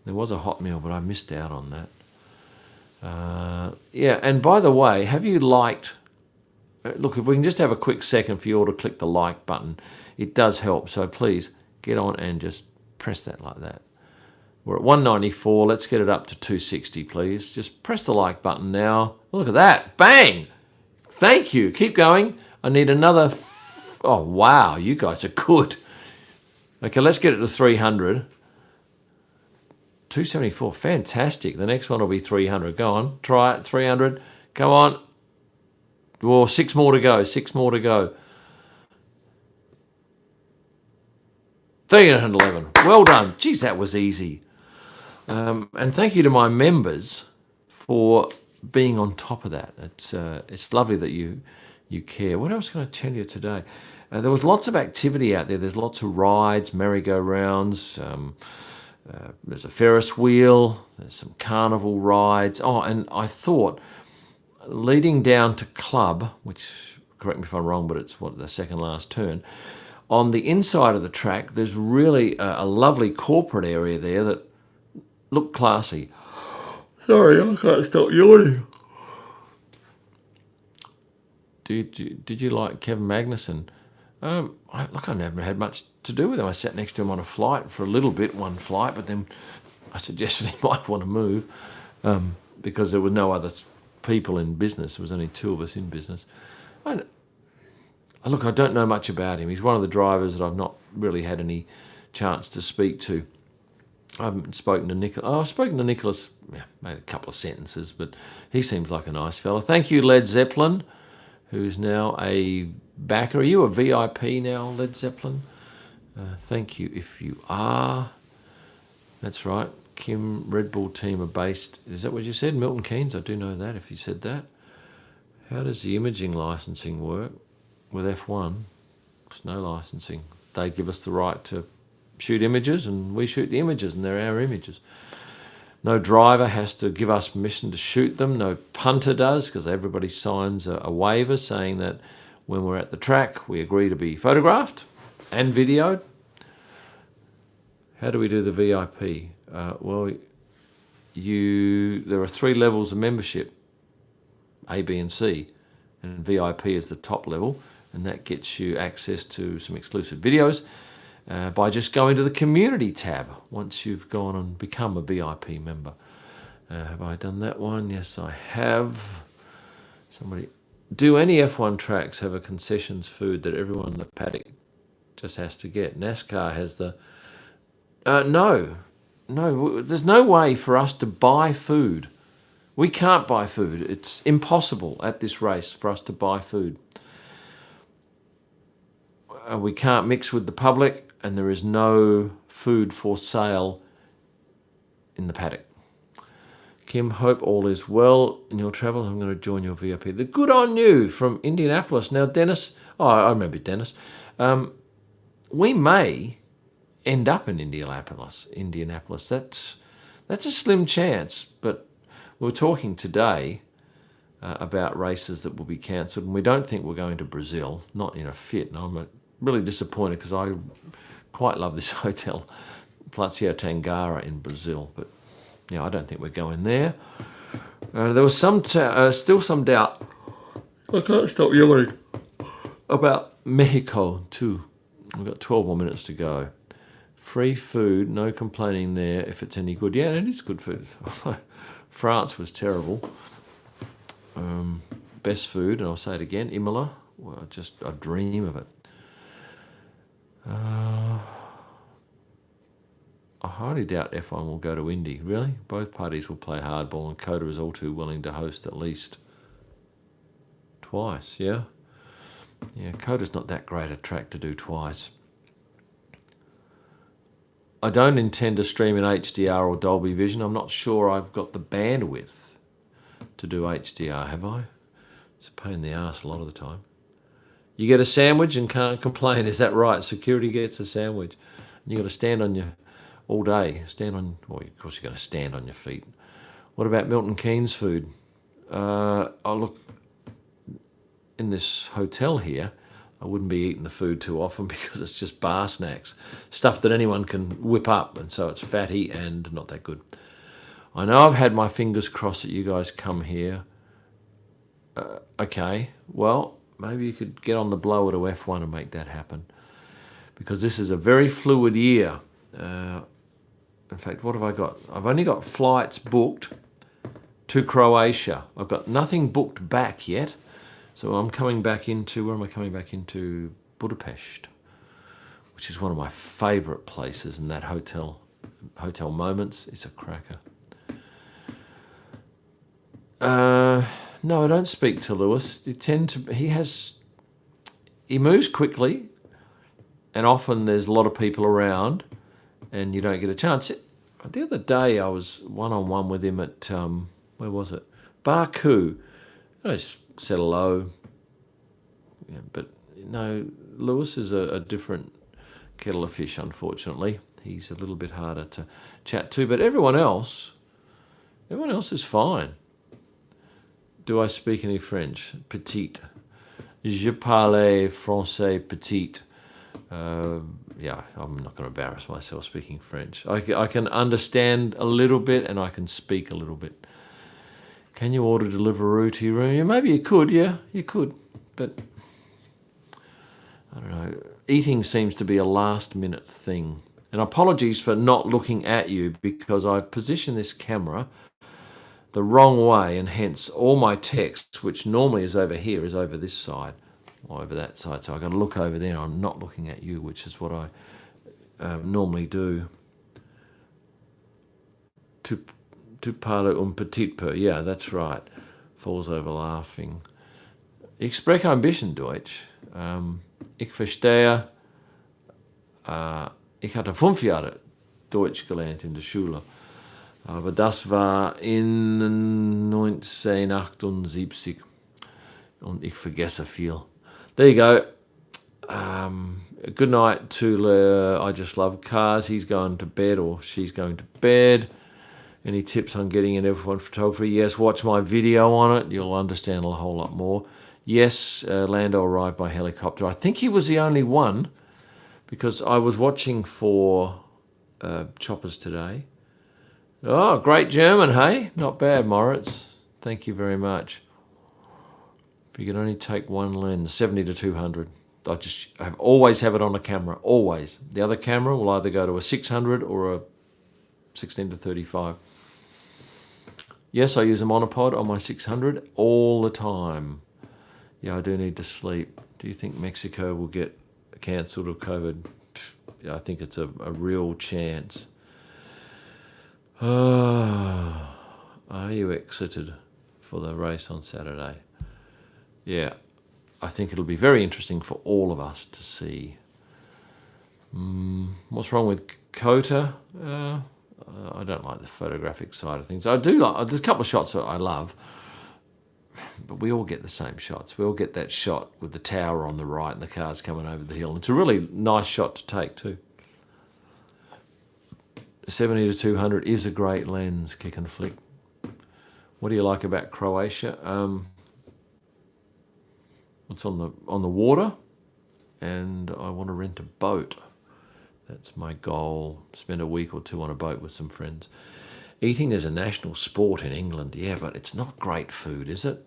There was a hot meal, but I missed out on that. Yeah, and by the way, have you liked... Look, if we can just have a quick second for you all to click the like button, it does help. So please get on and just press that like that. We're at 194. Let's get it up to 260, please. Just press the like button now. Look at that. Bang! Thank you. Keep going. I need another... Oh, wow. You guys are good. Okay, let's get it to 300. 274. Fantastic. The next one will be 300. Go on. Try it. 300. Come on. Well, 6 more to go. 6 more to go. 311. Well done. Geez, that was easy. And thank you to my members for being on top of that. It's lovely that you care. What else can I tell you today? There was lots of activity out there. There's lots of rides, merry-go-rounds. There's a Ferris wheel. There's some carnival rides. Oh, and I thought, leading down to Club, which, correct me if I'm wrong, but it's the second last turn, on the inside of the track, there's really a lovely corporate area there that looked classy. Sorry, I can't stop yawning. Did you like Kevin Magnussen? I never had much to do with him. I sat next to him on a flight for a little bit, one flight, but then I suggested he might want to move because there were no other people in business. There was only 2 of us in business. Look, I don't know much about him. He's one of the drivers that I've not really had any chance to speak to. I haven't spoken to Nicholas. I've spoken to Nicholas, made a couple of sentences, but he seems like a nice fella. Thank you, Led Zeppelin, who's now a backer. Are you a VIP now, Led Zeppelin? Thank you if you are. That's right. Kim, Red Bull team are based, is that what you said? Milton Keynes? I do know that if you said that. How does the imaging licensing work with F1? There's no licensing. They give us the right to shoot images and we shoot the images and they're our images. No driver has to give us permission to shoot them. No punter does because everybody signs a waiver saying that when we're at the track we agree to be photographed and videoed. How do we do the VIP? Well, there are 3 levels of membership, A, B and C, and VIP is the top level, and that gets you access to some exclusive videos by just going to the community tab once you've gone and become a VIP member. Have I done that one? Yes, I have. Do any F1 tracks have a concessions food that everyone in the paddock just has to get? NASCAR has the... No, there's no way for us to buy food. We can't buy food. It's impossible at this race for us to buy food. We can't mix with the public, and there is no food for sale in the paddock. Kim, hope all is well in your travel. I'm going to join your VIP. The good on you from Indianapolis. Now, Dennis, I remember Dennis. We may end up in Indianapolis. That's a slim chance, but we were talking today about races that will be cancelled, and we don't think we're going to Brazil, not in a fit. And I'm really disappointed because I quite love this hotel, Palacio Tangara in Brazil, but I don't think we're going there. There was still some doubt. I can't stop yelling about Mexico too. We've got 12 more minutes to go. Free food, no complaining there if it's any good. Yeah, it is good food. France was terrible. Best food, and I'll say it again, Imola. Well, I dream of it. I highly doubt F1 will go to Indy. Really? Both parties will play hardball, and Coda is all too willing to host at least twice, yeah? Yeah, Coda's not that great a track to do twice. I don't intend to stream in HDR or Dolby Vision. I'm not sure I've got the bandwidth to do HDR, have I? It's a pain in the arse a lot of the time. You get a sandwich and can't complain, is that right? Security gets a sandwich. And you've got to stand on your all day. Of course you're going to stand on your feet. What about Milton Keynes food? Look, in this hotel here, I wouldn't be eating the food too often because it's just bar snacks, stuff that anyone can whip up, and so it's fatty and not that good. I know I've had my fingers crossed that you guys come here. Okay, well, maybe you could get on the blower to F1 and make that happen, because this is a very fluid year. In fact, what have I got? I've only got flights booked to Croatia. I've got nothing booked back yet. So I'm coming back into, where am I coming back into? Budapest, which is one of my favourite places, and that hotel Hotel Moments is a cracker. No, I don't speak to Lewis. He moves quickly, and often there's a lot of people around, and you don't get a chance. The other day I was one-on-one with him at, where was it? Baku. I just said hello. Yeah, but no, Lewis is a different kettle of fish, unfortunately. He's a little bit harder to chat to, but everyone else is fine. Do I speak any French? Petite. Je parle français petite. Yeah, I'm not going to embarrass myself speaking French. I can understand a little bit and I can speak a little bit. Can you order Deliveroo to your room? Yeah, maybe you could, yeah, you could. But, I don't know, eating seems to be a last-minute thing. And apologies for not looking at you because I've positioned this camera the wrong way, and hence all my text, which normally is over here, is over this side or over that side. So I've got to look over there and I'm not looking at you, which is what I normally do. Tu parles un petit peu. Yeah, that's right. Falls over laughing. Ich spreche ein bisschen Deutsch. Ich verstehe. Ich hatte 5 Jahre Deutsch gelernt in der Schule. Aber das war in 1978. Und ich vergesse viel. There you go. Good night to I Just Love Cars. He's going to bed, or she's going to bed. Any tips on getting in F1 photography? Yes, watch my video on it. You'll understand a whole lot more. Yes, Lando arrived by helicopter. I think he was the only one, because I was watching for choppers today. Oh, great German, hey? Not bad, Moritz. Thank you very much. If you could only take one lens, 70 to 200. I always have it on a camera, always. The other camera will either go to a 600 or a 16 to 35. Yes, I use a monopod on my 600 all the time. Yeah, I do need to sleep. Do you think Mexico will get cancelled or COVID? Yeah, I think it's a real chance. Are you excited for the race on Saturday? Yeah, I think it'll be very interesting for all of us to see. What's wrong with Kota? I don't like the photographic side of things. I do like, there's a couple of shots that I love, but we all get the same shots. We all get that shot with the tower on the right and the cars coming over the hill. It's a really nice shot to take too. 70 to 200 is a great lens, Kick and Flick. What do you like about Croatia? It's on the water, and I want to rent a boat. That's my goal. Spend a week or two on a boat with some friends. Eating is a national sport in England. Yeah, but it's not great food, is it?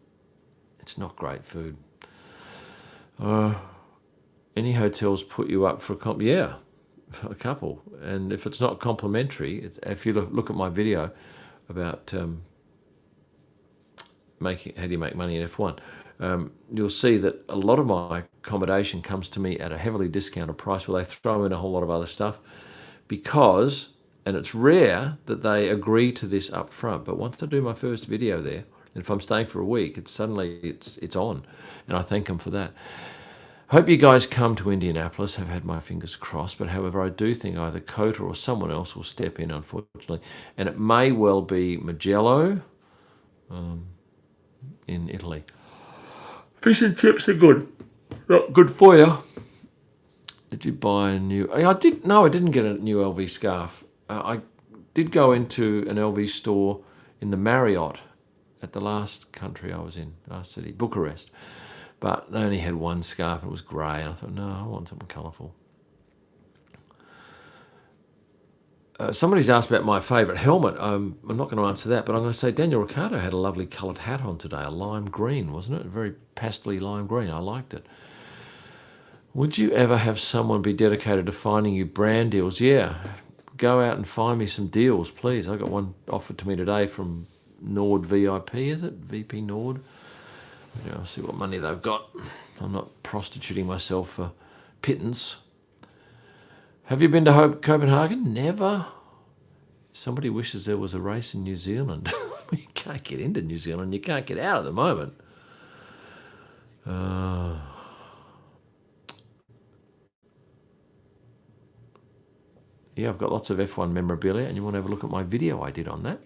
It's not great food. Any hotels put you up for yeah, a couple. And if it's not complimentary, if you look at my video about how do you make money in F1, you'll see that a lot of my accommodation comes to me at a heavily discounted price, where they throw in a whole lot of other stuff, because, and it's rare that they agree to this up front, but once I do my first video there, and if I'm staying for a week, it's on, and I thank them for that. Hope you guys come to Indianapolis. Have had my fingers crossed, but however, I do think either Kota or someone else will step in, unfortunately, and it may well be Mugello in Italy. Fish and chips are good. Not good for you. Did you buy a new... I did. No, I didn't get a new LV scarf. I did go into an LV store in the Marriott at the last country I was in, last city, Bucharest. But they only had one scarf and it was grey. And I thought, no, I want something colourful. Somebody's asked about my favourite helmet. I'm not going to answer that, but I'm going to say Daniel Ricciardo had a lovely coloured hat on today, a lime green, wasn't it? A very pastely lime green. I liked it. Would you ever have someone be dedicated to finding you brand deals? Yeah, go out and find me some deals, please. I got one offered to me today from Nord VIP, is it? VP Nord. I'll see what money they've got. I'm not prostituting myself for pittance. Have you been to Copenhagen? Never. Somebody wishes there was a race in New Zealand. You can't get into New Zealand. You can't get out at the moment. Yeah, I've got lots of F1 memorabilia, and you want to have a look at my video I did on that.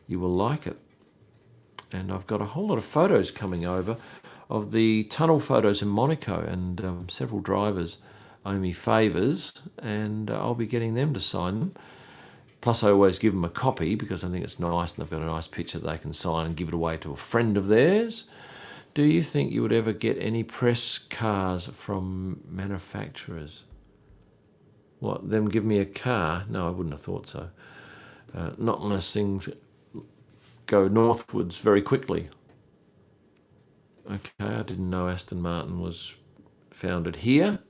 You will like it. And I've got a whole lot of photos coming over of the tunnel photos in Monaco, and several drivers owe me favours, and I'll be getting them to sign them. Plus, I always give them a copy because I think it's nice, and they've got a nice picture that they can sign and give it away to a friend of theirs. Do you think you would ever get any press cars from manufacturers? What, them give me a car? No, I wouldn't have thought so. Not unless things go northwards very quickly. Okay, I didn't know Aston Martin was founded here.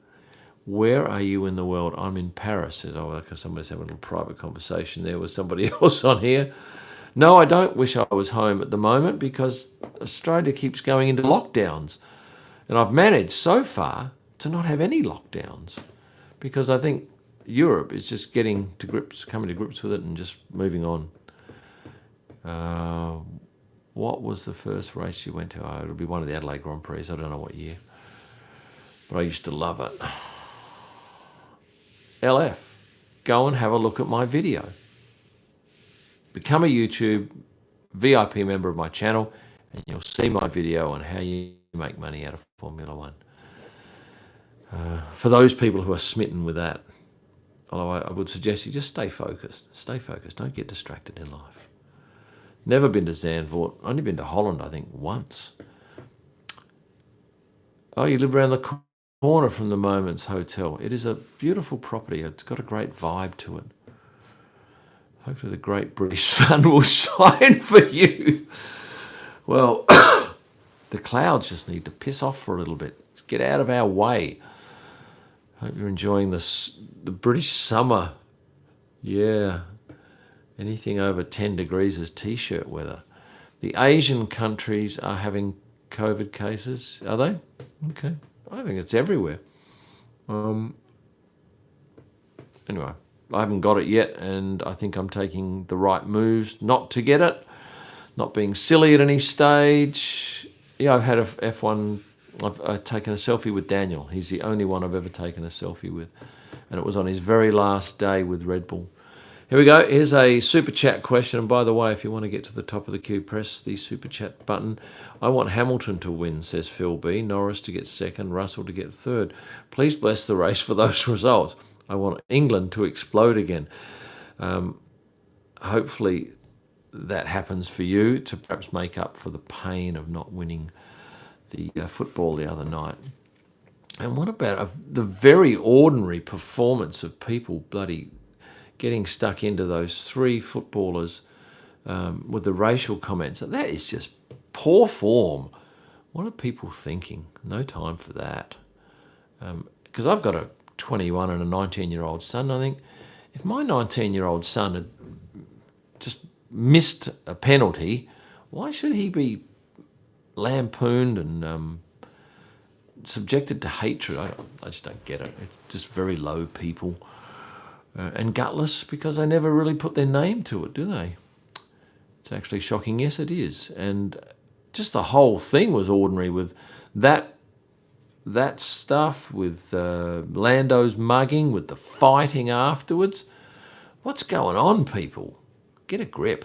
Where are you in the world? I'm in Paris. Because somebody's having a little private conversation there with somebody else on here. No, I don't wish I was home at the moment because Australia keeps going into lockdowns. And I've managed so far to not have any lockdowns because I think Europe is just coming to grips with it and just moving on. What was the first race you went to? Oh, it'll be one of the Adelaide Grand Prix. I don't know what year. But I used to love it. LF, go and have a look at my video. Become a YouTube VIP member of my channel and you'll see my video on how you make money out of Formula One. For those people who are smitten with that, although I would suggest you just stay focused. Stay focused. Don't get distracted in life. Never been to Zandvoort. Only been to Holland, I think, once. Oh, you live around the corner from the Moments Hotel. It is a beautiful property. It's got a great vibe to it. Hopefully the great British sun will shine for you. Well, the clouds just need to piss off for a little bit. Let's get out of our way. Hope you're enjoying the British summer. Yeah. Anything over 10 degrees is T-shirt weather. The Asian countries are having COVID cases. Are they? Okay. I think it's everywhere. Anyway, I haven't got it yet, and I think I'm taking the right moves not to get it, not being silly at any stage. Yeah, I've had a F1, I've taken a selfie with Daniel. He's the only one I've ever taken a selfie with, and it was on his very last day with Red Bull. Here we go. Here's a super chat question. And by the way, if you want to get to the top of the queue, press the super chat button. I want Hamilton to win, says Phil B. Norris to get second, Russell to get third. Please bless the race for those results. I want England to explode again. Hopefully that happens for you to perhaps make up for the pain of not winning the football the other night. And what about the very ordinary performance of people bloody getting stuck into those three footballers with the racial comments? That is just poor form. What are people thinking? No time for that. Because I've got a 21 and a 19-year-old son. I think if my 19-year-old son had just missed a penalty, why should he be lampooned and subjected to hatred? I just don't get it. It's just very low people. And gutless because they never really put their name to it, do they? It's actually shocking. Yes, it is. And just the whole thing was ordinary with that stuff, with Lando's mugging, with the fighting afterwards. What's going on, people? Get a grip.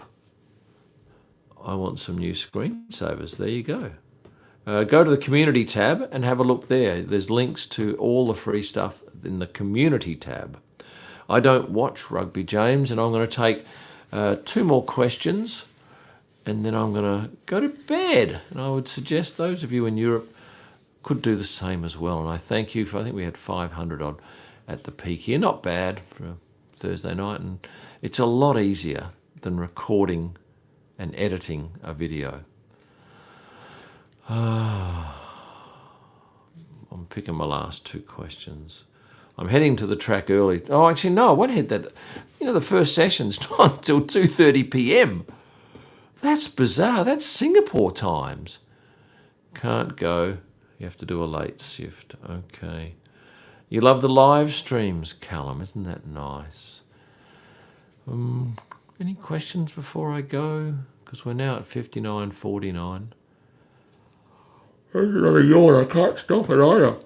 I want some new screensavers. There you go. Go to the community tab and have a look there. There's links to all the free stuff in the community tab. I don't watch rugby, James, and I'm going to take 2 more questions and then I'm going to go to bed. And I would suggest those of you in Europe could do the same as well. And I thank you for, I think we had 500 odd at the peak here. Not bad for a Thursday night. And it's a lot easier than recording and editing a video. I'm picking my last 2 questions. I'm heading to the track early. Oh, actually, no, I won't head that. You know, the first session's not until 2:30 p.m. That's bizarre. That's Singapore times. Can't go. You have to do a late shift. Okay. You love the live streams, Callum. Isn't that nice? Any questions before I go? Because we're now at 59:49. That's another yawn. I can't stop it either.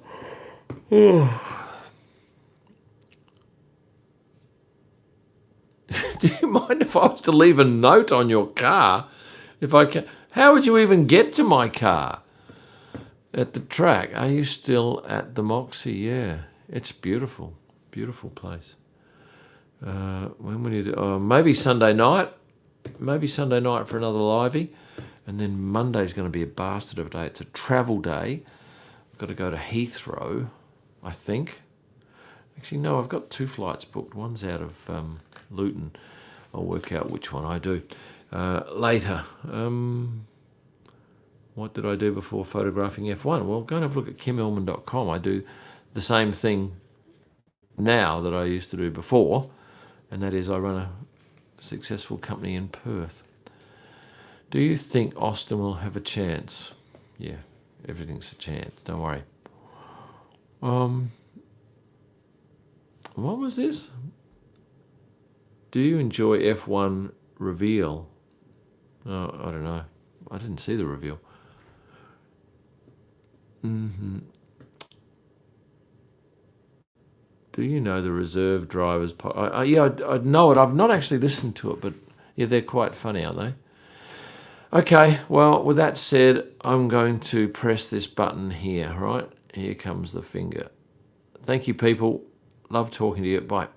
Do you mind if I was to leave a note on your car? If I can, how would you even get to my car? At the track. Are you still at the Moxie? Yeah, it's beautiful, beautiful place. When will you do? Maybe Sunday night. Maybe Sunday night for another livey, and then Monday's going to be a bastard of a day. It's a travel day. I've got to go to Heathrow, I think. Actually, no, I've got 2 flights booked. One's out of Luton. I'll work out which one I do later. What did I do before photographing F1? Well, go and have a look at kimillman.com. I do the same thing now that I used to do before, and that is I run a successful company in Perth. Do you think Austin will have a chance? Yeah, everything's a chance. Don't worry. What was this? Do you enjoy F1 reveal? Oh, I don't know. I didn't see the reveal. Do you know the reserve drivers? Yeah, I know it. I've not actually listened to it, but yeah, they're quite funny, aren't they? Okay, well, with that said, I'm going to press this button here, right? Here comes the finger. Thank you, people. Love talking to you. Bye.